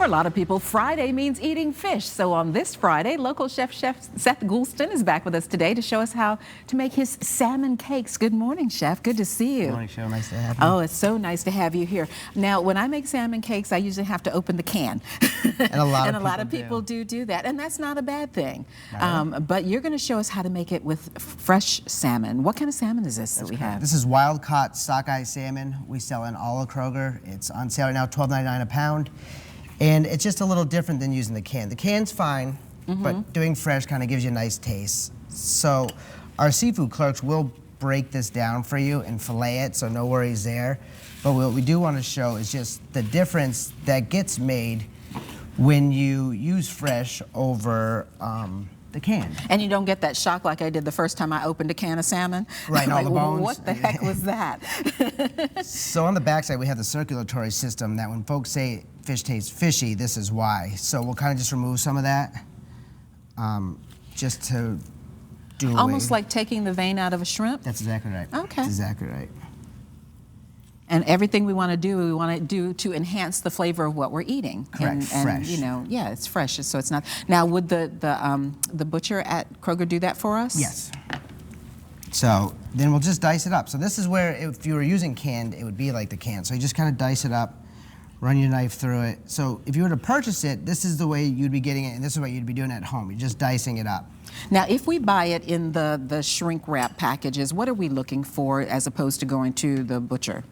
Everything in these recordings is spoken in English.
For a lot of people, Friday means eating fish. So on this Friday, local chef Seth Goulston is back with us today to show us how to make his salmon cakes. Good morning, Chef. Good to see you. Good morning, Cheryl. Nice to have you. Oh, it's so nice to have you here. Now, when I make salmon cakes, I usually have to open the can. And a lot of people do that, and that's not a bad thing. No. But you're going to show us how to make it with fresh salmon. What kind of salmon is this that we have? This is wild-caught sockeye salmon. We sell in all of Kroger. It's on sale right now, $12.99 a pound. And it's just a little different than using the can. The can's fine, but doing fresh kind of gives you a nice taste. So our seafood clerks will break this down for you and fillet it, so no worries there. But what we do want to show is just the difference that gets made when you use fresh over the can. And you don't get that shock like I did the first time I opened a can of salmon. Right, like, all the bones. What the heck was that? So on the backside, we have the circulatory system that when folks say fish tastes fishy, this is why. So we'll kind of just remove some of that, just to do Almost away. like taking the vein out of a shrimp? That's exactly right. Okay. That's exactly right. And everything we want to do to enhance the flavor of what we're eating. Correct, and fresh. You know, yeah, it's fresh, so it's not. Now, would the butcher at Kroger do that for us? Yes. So then we'll just dice it up. So this is where, if you were using canned, it would be like the can. So you just kind of dice it up, run your knife through it. So if you were to purchase it, this is the way you'd be getting it, and this is what you'd be doing at home. You're just dicing it up. Now, if we buy it in the shrink wrap packages, what are we looking for as opposed to going to the butcher?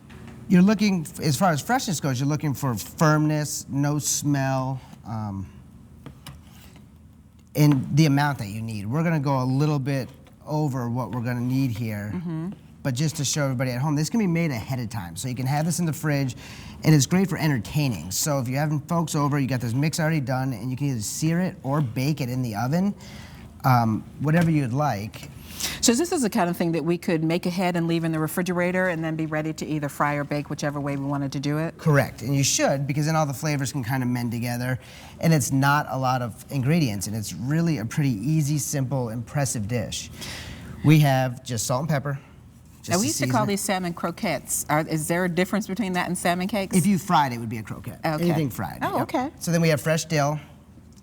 You're looking, as far as freshness goes, you're looking for firmness, no smell, and the amount that you need. We're gonna go a little bit over what we're gonna need here, but just to show everybody at home, this can be made ahead of time. So you can have this in the fridge, and it's great for entertaining. So if you're having folks over, you got this mix already done, and you can either sear it or bake it in the oven, whatever you'd like. So this is the kind of thing that we could make ahead and leave in the refrigerator and then be ready to either fry or bake, whichever way we wanted to do it? Correct, and you should, because then all the flavors can kind of mend together, and it's not a lot of ingredients, and it's really a pretty easy, simple, impressive dish. We have just salt and pepper. Now, we used to call these salmon croquettes. Is there a difference between that and salmon cakes? If you fried it, would be a croquette. Okay. Anything fried. Oh, okay. So then we have fresh dill,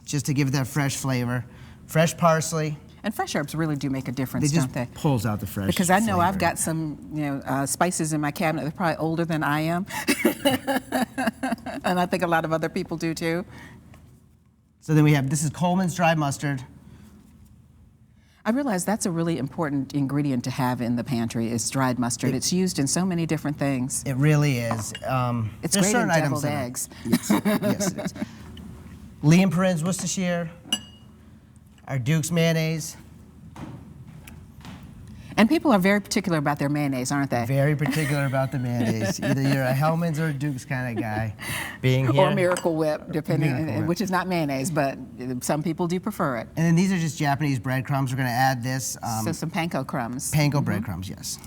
just to give it that fresh flavor. Fresh parsley. And fresh herbs really do make a difference, They just don't they? pulls out the fresh Because I know flavor. I've got some, spices in my cabinet that are probably older than I am. And I think a lot of other people do too. So then we have, this is Coleman's dry mustard. I realize that's a really important ingredient to have in the pantry is dried mustard. It's used in so many different things. It really is. It's there's great in certain items deviled that are- eggs. Yes, yes it is. Lee and Perrin's Worcestershire. Our Duke's mayonnaise. And people are very particular about their mayonnaise, aren't they? Very particular about the mayonnaise. Either you're a Hellman's or a Duke's kind of guy. Being here. Or Miracle Whip, depending, Miracle Whip. which is not mayonnaise, but some people do prefer it. And then these are just Japanese breadcrumbs. We're going to add this. So some panko crumbs. Panko breadcrumbs, yes.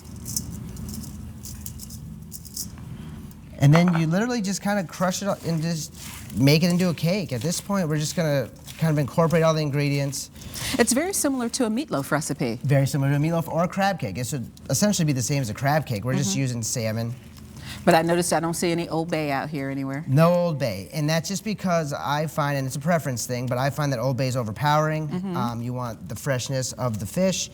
And then you literally just kind of crush it up and just make it into a cake. At this point, we're just going to kind of incorporate all the ingredients. It's very similar to a meatloaf recipe. Very similar to a meatloaf or a crab cake. It should essentially be the same as a crab cake. We're just using salmon. But I noticed I don't see any Old Bay out here anywhere. No Old Bay, and that's just because I find, and it's a preference thing, but I find that Old Bay is overpowering. You want the freshness of the fish.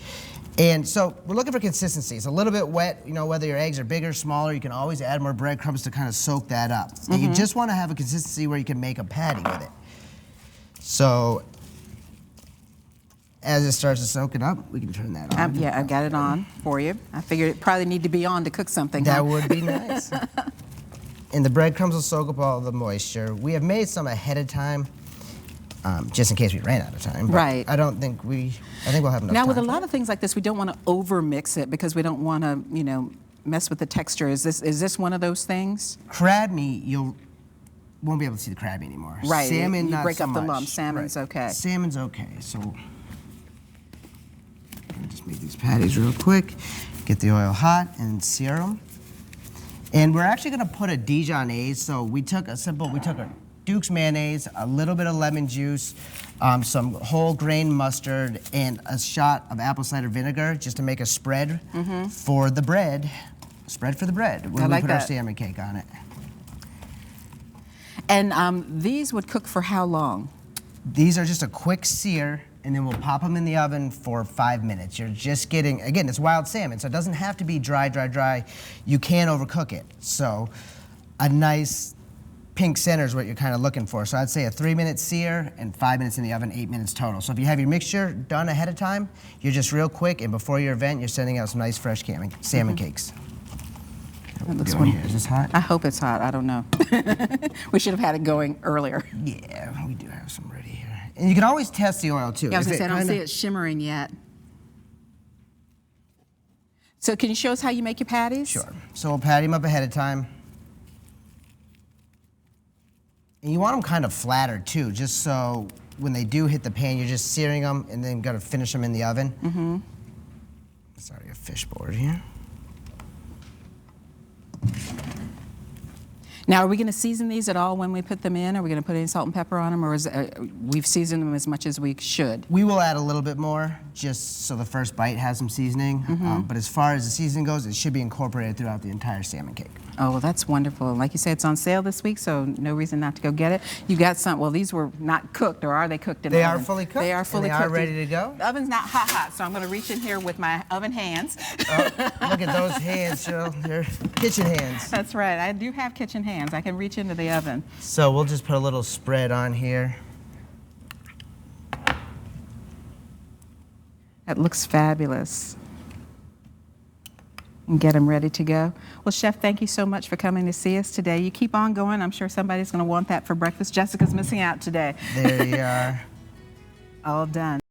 And so we're looking for consistency. It's a little bit wet, whether your eggs are bigger, smaller, you can always add more breadcrumbs to kind of soak that up. And you just want to have a consistency where you can make a patty with it. So as it starts to soak it up, we can turn that on. Yeah, I've got it on for you. I figured it probably need to be on to cook something. That would be nice. And the breadcrumbs will soak up all the moisture. We have made some ahead of time, just in case we ran out of time. But Right. I think we'll have enough Now, time. with a lot of things like this, we don't want to over mix it because we don't want to, mess with the texture. Is this one of those things? Crab meat, you won't be able to see the crab meat anymore. Right. Salmon, you not break so up the much. lumps. Salmon's Right. okay. Salmon's okay. So let me just make these patties real quick. Get the oil hot and sear them. And we're actually going to put a Dijonaise. So we took a Duke's mayonnaise, a little bit of lemon juice, some whole grain mustard, and a shot of apple cider vinegar just to make a spread for the bread. Spread for the bread when we put our salmon cake on it. And these would cook for how long? These are just a quick sear, and then we'll pop them in the oven for 5 minutes. You're just getting, again, it's wild salmon, so it doesn't have to be dry, dry, dry. You can overcook it. So a nice pink center is what you're kind of looking for. So I'd say a 3-minute sear and 5 minutes in the oven, 8 minutes total. So if you have your mixture done ahead of time, you're just real quick, and before your event, you're sending out some nice fresh salmon cakes. That looks wonderful. Is this hot? I hope it's hot. I don't know. We should have had it going earlier. Yeah, we do have some ready here. And you can always test the oil too. Yeah, I was gonna say, I don't see it shimmering yet. So can you show us how you make your patties? Sure. So we'll patty them up ahead of time. And you want them kind of flatter too, just so when they do hit the pan, you're just searing them and then gotta finish them in the oven. Mm-hmm. Sorry, a fish board here. Now, are we going to season these at all when we put them in? Are we going to put any salt and pepper on them, or is we've seasoned them as much as we should? We will add a little bit more, just so the first bite has some seasoning. But as far as the seasoning goes, it should be incorporated throughout the entire salmon cake. Oh, well, that's wonderful. Like you said, it's on sale this week, so no reason not to go get it. You got some. Well, these were not cooked, or are they cooked in the oven? They are fully cooked. They are fully cooked. cooked. They are ready to go. The oven's not hot, so I'm going to reach in here with my oven hands. Oh, look at those hands, Cheryl. They're kitchen hands. That's right. I do have kitchen hands. I can reach into the oven. So we'll just put a little spread on here. That looks fabulous. And get them ready to go. Well, Chef, thank you so much for coming to see us today. You keep on going. I'm sure somebody's going to want that for breakfast. Jessica's missing out today. There you are. All done.